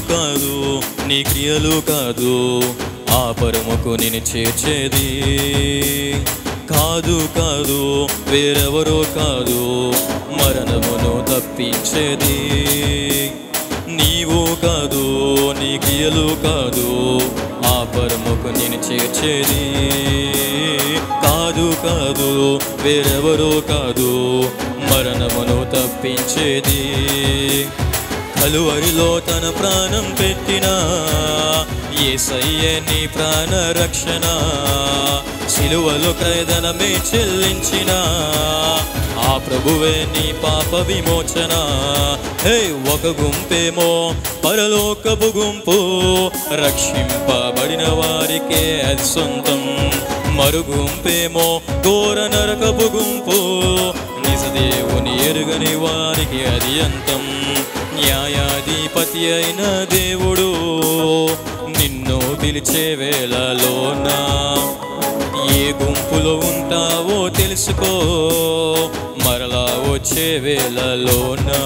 కాదు నీ క్రియలు కాదు ఆ పరముకు నిన్ను చేర్చేది కాదు కాదు వేరెవరో కాదు మరణమును తప్పించేది నీవు కాదు నీ క్రియలు కాదు ఆ పరముకు నిన్ను చేర్చేది కాదు కాదు వేరెవరో కాదు మరణమును తప్పించేది కలువరిలో తన ప్రాణం పెట్టిన యేసయ్యే నీ ప్రాణ రక్షణ సిలువలో క్రయధనమే చెల్లించిన ఆ ప్రభువే నీ పాప విమోచన హే ఒక గుంపేమో పరలోకపు గుంపు రక్షింపబడిన వారికే అది సొంతం మరు గుంపేమో ఘోర నరకపు గుంపు నిజ దేవుని ఎరుగని వారికి అది అంతం న్యాయాధిపతి అయిన దేవుడు నిన్ను పిలిచే వేళలోనా ఏ గుంపులో ఉంటావో తెలుసుకో మరలా వచ్చే వేళలోనా